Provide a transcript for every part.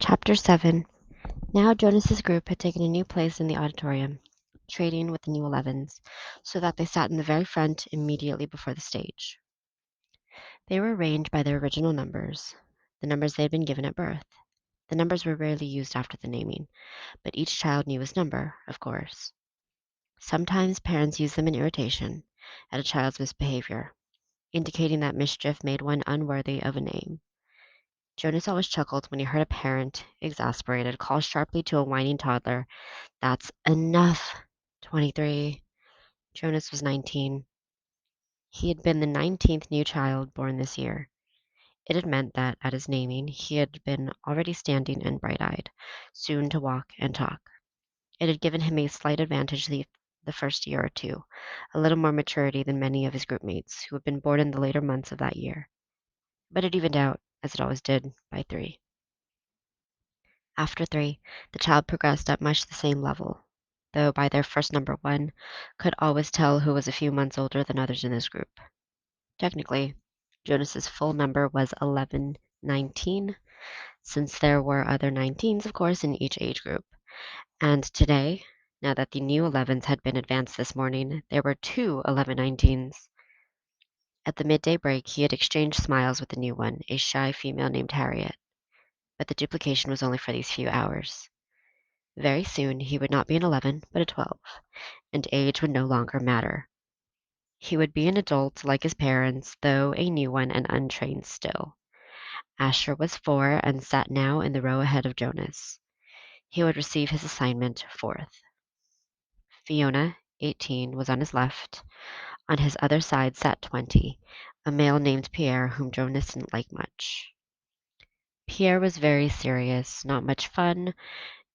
Chapter 7. Now Jonas's group had taken a new place in the auditorium, trading with the new 11s, so that they sat in the very front immediately before the stage. They were arranged by their original numbers, the numbers they had been given at birth. The numbers were rarely used after the naming, but each child knew his number, of course. Sometimes parents used them in irritation at a child's misbehavior, indicating that mischief made one unworthy of a name. Jonas always chuckled when he heard a parent, exasperated, call sharply to a whining toddler, "That's enough, 23." Jonas was 19. He had been the 19th new child born this year. It had meant that, at his naming, he had been already standing and bright-eyed, soon to walk and talk. It had given him a slight advantage the first year or two, a little more maturity than many of his group mates, who had been born in the later months of that year. But it evened out, as it always did, by 3. After 3, the child progressed at much the same level, though by their first number 1 could always tell who was a few months older than others in his group. Technically, Jonas's full number was 1119, since there were other 19s, of course, in each age group. And today, now that the new 11s had been advanced this morning, there were two 1119s. At the midday break, he had exchanged smiles with the new one, a shy female named Harriet, but the duplication was only for these few hours. Very soon he would not be an 11, but a 12, and age would no longer matter. He would be an adult like his parents, though a new one and untrained still. Asher was 4 and sat now in the row ahead of Jonas. He would receive his assignment 4th. Fiona, 18, was on his left. On his other side sat 20, a male named Pierre whom Jonas didn't like much. Pierre was very serious, not much fun,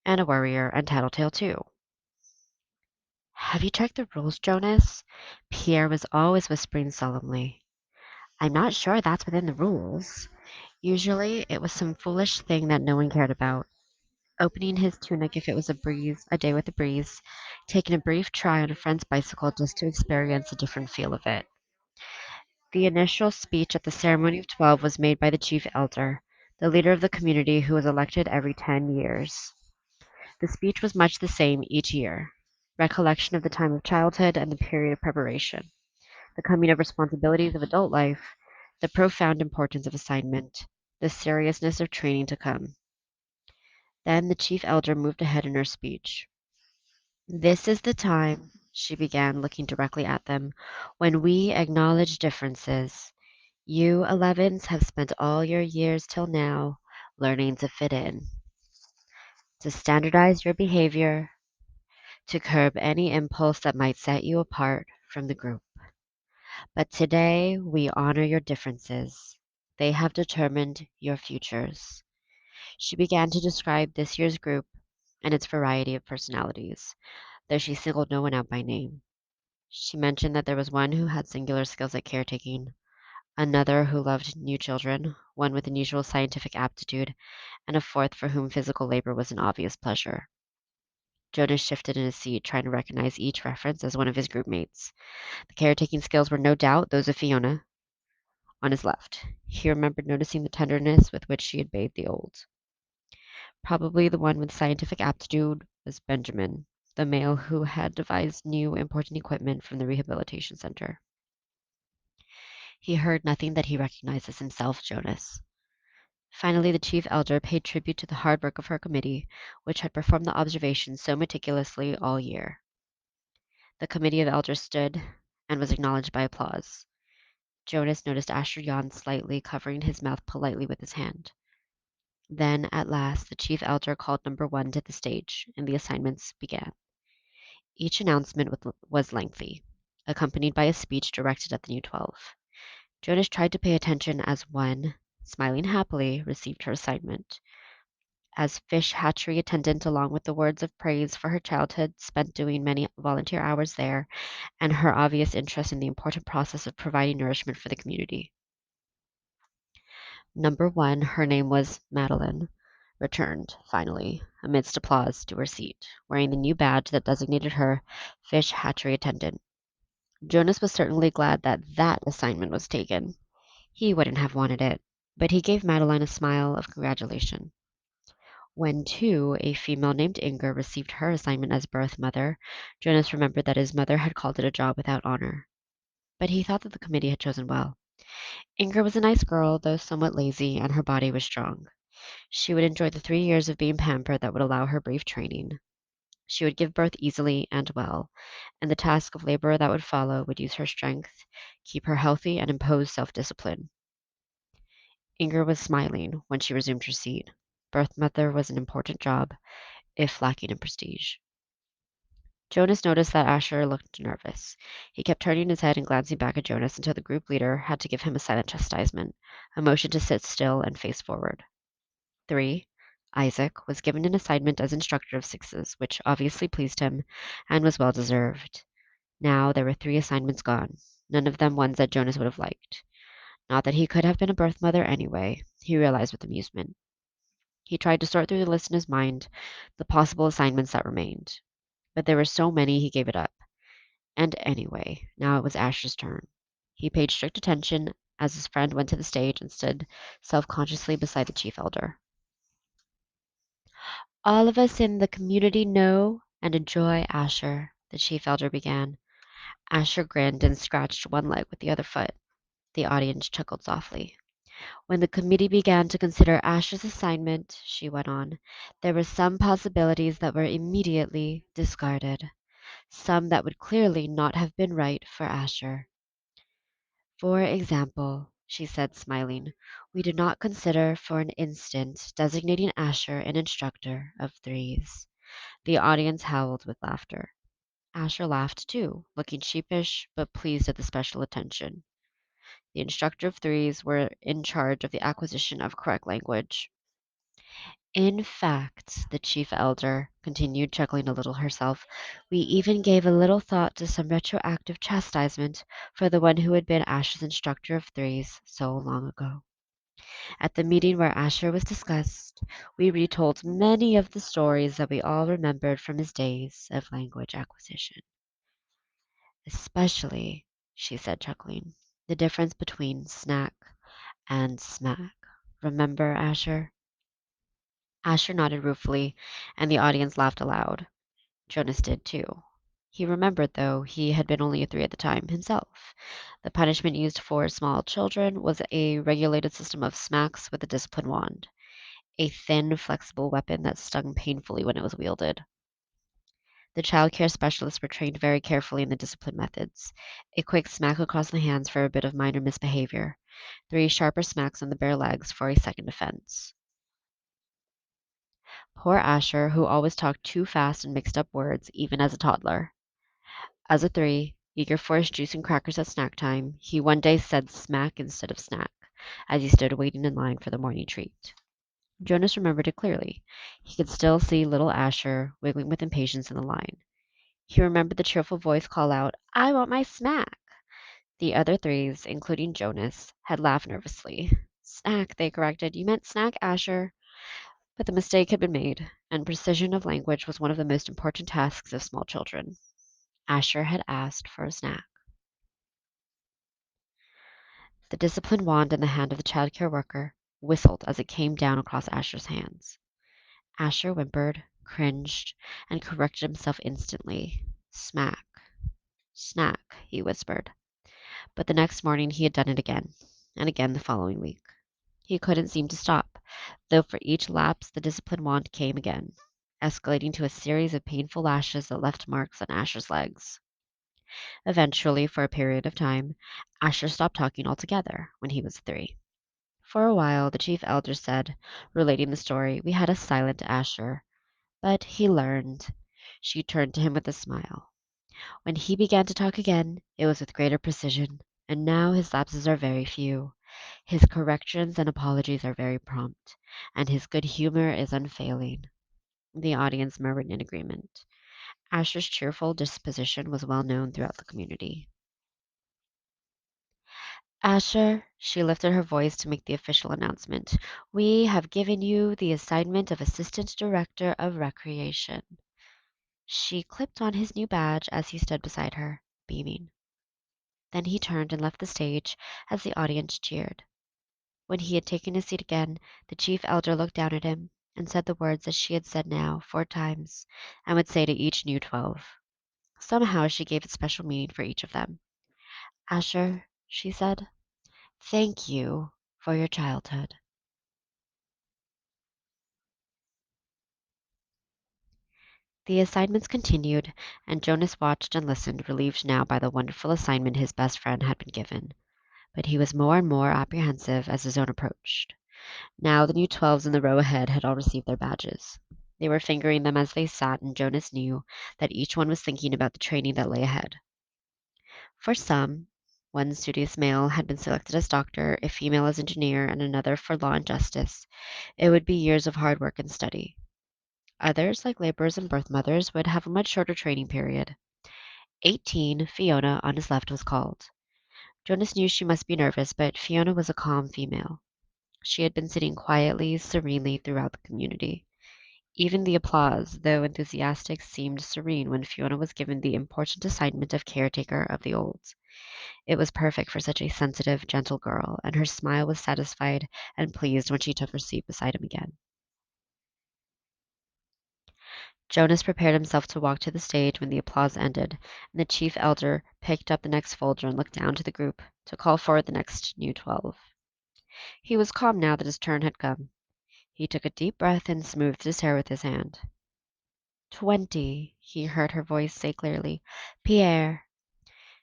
and a worrier and tattletale too. "Have you checked the rules, Jonas?" Pierre was always whispering solemnly. "I'm not sure that's within the rules." Usually it was some foolish thing that no one cared about. Opening his tunic if it was a day with a breeze, taking a brief try on a friend's bicycle just to experience a different feel of it. The initial speech at the ceremony of 12 was made by the chief elder, the leader of the community who was elected every 10 years. The speech was much the same each year. Recollection of the time of childhood and the period of preparation, the coming of responsibilities of adult life, the profound importance of assignment, the seriousness of training to come. Then the chief elder moved ahead in her speech. "This is the time," she began, looking directly at them, "when we acknowledge differences. You 11s have spent all your years till now learning to fit in, to standardize your behavior, to curb any impulse that might set you apart from the group. But today we honor your differences. They have determined your futures." She began to describe this year's group and its variety of personalities, though she singled no one out by name. She mentioned that there was one who had singular skills at caretaking, another who loved new children, one with unusual scientific aptitude, and a fourth for whom physical labor was an obvious pleasure. Jonas shifted in his seat, trying to recognize each reference as one of his group mates. The caretaking skills were no doubt those of Fiona, on his left. He remembered noticing the tenderness with which she had bathed the old. Probably the one with scientific aptitude was Benjamin, the male who had devised new important equipment from the rehabilitation center. He heard nothing that he recognized as himself, Jonas. Finally, the chief elder paid tribute to the hard work of her committee, which had performed the observations so meticulously all year. The committee of elders stood and was acknowledged by applause. Jonas noticed Asher yawn slightly, covering his mouth politely with his hand. Then, at last, the chief elder called number 1 to the stage, and the assignments began. Each announcement was lengthy, accompanied by a speech directed at the new 12. Jonas tried to pay attention as one, smiling happily, received her assignment. As fish hatchery attendant, along with the words of praise for her childhood spent doing many volunteer hours there, and her obvious interest in the important process of providing nourishment for the community. Number 1, her name was Madeline, returned, finally, amidst applause, to her seat, wearing the new badge that designated her fish hatchery attendant. Jonas was certainly glad that that assignment was taken. He wouldn't have wanted it, but he gave Madeline a smile of congratulation. When, too, a female named Inger received her assignment as birth mother, Jonas remembered that his mother had called it a job without honor. But he thought that the committee had chosen well. Inger was a nice girl, though somewhat lazy, and her body was strong. She would enjoy the 3 years of being pampered that would allow her brief training. She would give birth easily and well, and the task of labor that would follow would use her strength, keep her healthy, and impose self-discipline. Inger was smiling when she resumed her seat. Birth mother was an important job, if lacking in prestige. Jonas noticed that Asher looked nervous. He kept turning his head and glancing back at Jonas until the group leader had to give him a silent chastisement, a motion to sit still and face forward. 3. Isaac was given an assignment as instructor of sixes, which obviously pleased him and was well deserved. Now there were 3 assignments gone, none of them ones that Jonas would have liked. Not that he could have been a birth mother anyway, he realized with amusement. He tried to sort through the list in his mind, the possible assignments that remained. But there were so many he gave it up. And anyway, now it was Asher's turn. He paid strict attention as his friend went to the stage and stood self-consciously beside the chief elder. All of us in the community know and enjoy Asher, the chief elder began. Asher grinned and scratched one leg with the other foot. The audience chuckled softly. When the committee began to consider Asher's assignment, she went on, there were some possibilities that were immediately discarded, some that would clearly not have been right for Asher. For example, she said, smiling, we did not consider for an instant designating Asher an instructor of threes. The audience howled with laughter. Asher laughed too, looking sheepish but pleased at the special attention. The instructor of threes were in charge of the acquisition of correct language. In fact, the chief elder continued, chuckling a little herself, we even gave a little thought to some retroactive chastisement for the one who had been Asher's instructor of threes so long ago. At the meeting where Asher was discussed, we retold many of the stories that we all remembered from his days of language acquisition. Especially, she said, chuckling, the difference between snack and smack. Remember, Asher? Asher nodded ruefully, and the audience laughed aloud. Jonas did too. He remembered, though, he had been only a 3 at the time himself. The punishment used for small children was a regulated system of smacks with a discipline wand, a thin, flexible weapon that stung painfully when it was wielded. The child care specialists were trained very carefully in the discipline methods. A quick smack across the hands for a bit of minor misbehavior, 3 sharper smacks on the bare legs for a second offense. Poor Asher, who always talked too fast and mixed up words, even as a toddler. As a 3, eager for his juice and crackers at snack time, he one day said smack instead of snack, as he stood waiting in line for the morning treat. Jonas remembered it clearly. He could still see little Asher wiggling with impatience in the line. He remembered the cheerful voice call out, I want my smack. The other 3s, including Jonas, had laughed nervously. Snack, they corrected. You meant snack, Asher. But the mistake had been made, and precision of language was one of the most important tasks of small children. Asher had asked for a snack. The discipline wand in the hand of the child care worker whistled as it came down across Asher's hands. Asher whimpered, cringed, and corrected himself instantly. Smack. Snack, he whispered. But the next morning he had done it again, and again the following week. He couldn't seem to stop, though for each lapse the discipline wand came again, escalating to a series of painful lashes that left marks on Asher's legs. Eventually, for a period of time, Asher stopped talking altogether when he was 3. For a while, the chief elder said, relating the story, we had a silent Asher, but he learned. She turned to him with a smile. When he began to talk again, it was with greater precision, and now his lapses are very few. His corrections and apologies are very prompt, and his good humor is unfailing. The audience murmured in agreement. Asher's cheerful disposition was well known throughout the community. Asher, she lifted her voice to make the official announcement. We have given you the assignment of Assistant Director of Recreation. She clipped on his new badge as he stood beside her, beaming. Then he turned and left the stage as the audience cheered. When he had taken his seat again, the chief elder looked down at him. and said the words that she had said now 4 times and would say to each new 12. Somehow she gave it special meaning for each of them. Asher, she said, thank you for your childhood. The assignments continued, and Jonas watched and listened, relieved now by the wonderful assignment his best friend had been given. But he was more and more apprehensive as his own approached. Now the new 12s in the row ahead had all received their badges. They were fingering them as they sat, and Jonas knew that each one was thinking about the training that lay ahead. For some, one studious male had been selected as doctor, a female as engineer, and another for law and justice. It would be years of hard work and study. Others, like laborers and birth mothers, would have a much shorter training period. 18, Fiona, on his left, was called. Jonas knew she must be nervous, but Fiona was a calm female. She had been sitting quietly, serenely throughout the community. Even the applause, though enthusiastic, seemed serene when Fiona was given the important assignment of caretaker of the olds. It was perfect for such a sensitive, gentle girl, and her smile was satisfied and pleased when she took her seat beside him again. Jonas prepared himself to walk to the stage when the applause ended, and the chief elder picked up the next folder and looked down to the group to call forward the next new 12. He was calm now that his turn had come. He took a deep breath and smoothed his hair with his hand. 20, he heard her voice say clearly. Pierre.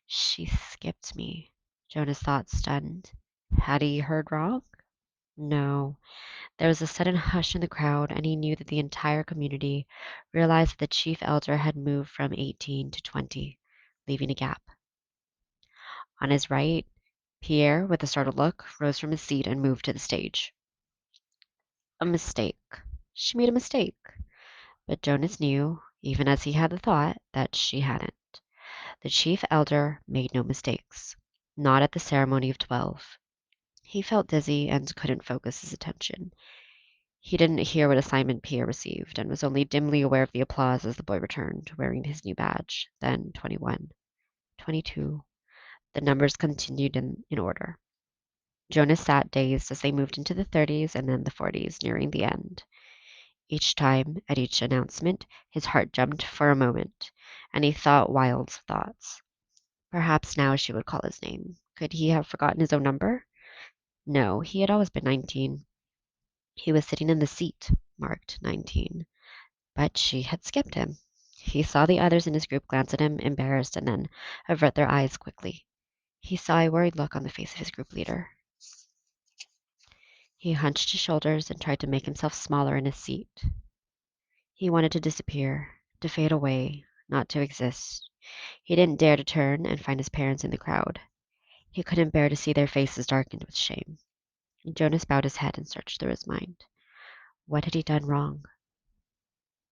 She skipped me, Jonas thought, stunned. Had he heard wrong? No. There was a sudden hush in the crowd, and he knew that the entire community realized that the chief elder had moved from 18 to 20, leaving a gap. On his right, Pierre, with a startled look, rose from his seat and moved to the stage. A mistake. She made a mistake. But Jonas knew, even as he had the thought, that she hadn't. The chief elder made no mistakes. Not at the ceremony of 12. He felt dizzy and couldn't focus his attention. He didn't hear what assignment Pierre received, and was only dimly aware of the applause as the boy returned, wearing his new badge. Then 21, 22. The numbers continued in order. Jonas sat dazed as they moved into the 30s and then the 40s, nearing the end. Each time, at each announcement, his heart jumped for a moment, and he thought wild thoughts. Perhaps now she would call his name. Could he have forgotten his own number? No, he had always been 19. He was sitting in the seat marked 19. But she had skipped him. He saw the others in his group glance at him, embarrassed, and then avert their eyes quickly. He saw a worried look on the face of his group leader. He hunched his shoulders and tried to make himself smaller in his seat. He wanted to disappear, to fade away, not to exist. He didn't dare to turn and find his parents in the crowd. He couldn't bear to see their faces darkened with shame. Jonas bowed his head and searched through his mind. What had he done wrong?